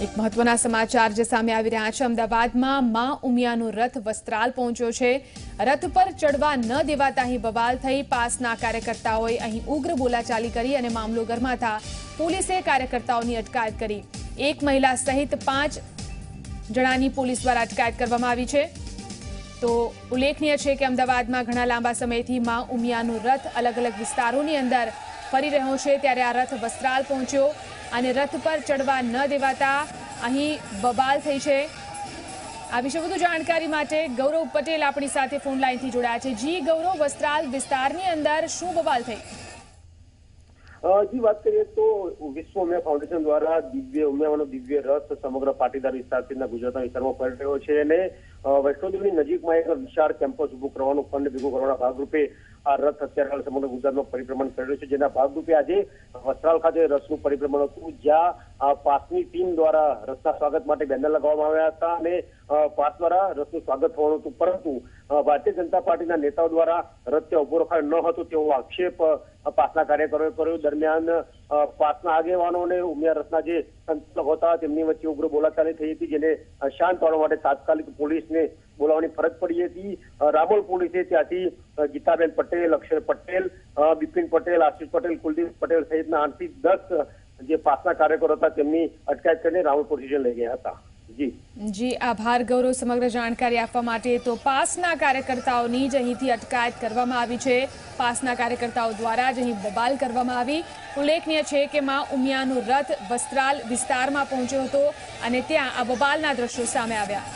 એક મહત્વના સમાચાર જે સામે આવી રહ્યા છે। અમદાવાદમાં માં ઉમિયાનો રથ વસ્ત્રાલ પહોંચ્યો છે। રથ પર ચડવા ન દેવાતા અહીં બવાલ થઈ। પાસના કાર્યકર્તાઓએ અહીં ઉગ્ર બોલાચાલી કરી અને મામલો ગરમાતા પોલીસે કાર્યકર્તાઓની અટકાયત કરી। એક મહિલા સહિત 5 જણાની પોલીસ દ્વારા અટકાયત કરવામાં આવી છે। તો ઉલ્લેખનીય છે કે અમદાવાદમાં ઘણા લાંબા સમયથી માં ઉમિયાનો રથ અલગ અલગ વિસ્તારોની અંદર ફરી રહ્યો છે, ત્યારે આ રથ વસ્ત્રાલ પહોંચ્યો અને રથ પર ચડવા ન દેવાતા અહીં બબાલ થઈ છે। આ વિશે વધુ જાણકારી માટે ગૌરવ પટેલ આપણી સાથે ફોન લાઈનથી જોડાયા છે। જી ગૌરવ, વસ્ત્રાલ વિસ્તારની અંદર શું બબાલ થઈ? जी बात करिए तो विश्व उमिया फाउंडेशन द्वारा दिव्य रथ समग्र पाटीदार विस्तार गुजरात विस्तार में पड़ी रह्यो छे अने वैष्णोदेवी नजीकमां एक विशाળ કેમ્પસ ઉભું કરવાનું ફંડ ભેગું કરવાના ભાગરૂપે આ રથ અત્યારે સમગ્ર ગુજરાતમાં પરિભ્રમણ કરી રહ્યું છે, જેના ભાગરૂપે આજે વસ્ત્રાલ ખાતે રથનું પરિભ્રમણ હતું, જ્યાં પાસની ટીમ દ્વારા રથના સ્વાગત માટે બેનર લગાવવામાં આવ્યા હતા અને પાસ દ્વારા રથનું સ્વાગત થવાનું હતું, પરંતુ ભારતીય જનતા પાર્ટીના નેતાઓ દ્વારા રથ ત્યાં ઉભો રખાયો ન હતો તેવો આક્ષેપ પાસના કાર્યકરોએ કર્યો। દરમિયાન પાસના આગેવાનો અને ઉમિયા રથના જે સંચાલકો હતા તેમની વચ્ચે ઉગ્ર બોલાચાલી થઈ હતી, જેને શાંત પાડવા માટે તાત્કાલિક પોલીસને બોલાવવાની ફરજ પડી હતી। રામોલ પોલીસે ત્યાંથી ગીતાબેન પટેલ, અક્ષર પટેલ, બિપિન પટેલ, આશીષ પટેલ, કુલદીપ પટેલ સહિતના 8 થી 10 જે પાસના કાર્યકરો હતા તેમની અટકાયત કરીને રામોલ પોલીસ સ્ટેશન લઈ ગયા હતા। જી આભાર ગૌરવ સમગ્ર જાણકારી આપવા માટે। તો પાસના કાર્યકર્તાઓની જ અહીંથી અટકાયત કરવામાં આવી છે। પાસના કાર્યકર્તાઓ દ્વારા જ અહીં બબાલ કરવામાં આવી। ઉલ્લેખનીય છે કે માં ઉમિયાનો રથ વસ્ત્રાલ વિસ્તારમાં પહોંચ્યો હતો અને ત્યાં આ બબાલના દ્રશ્યો સામે આવ્યા।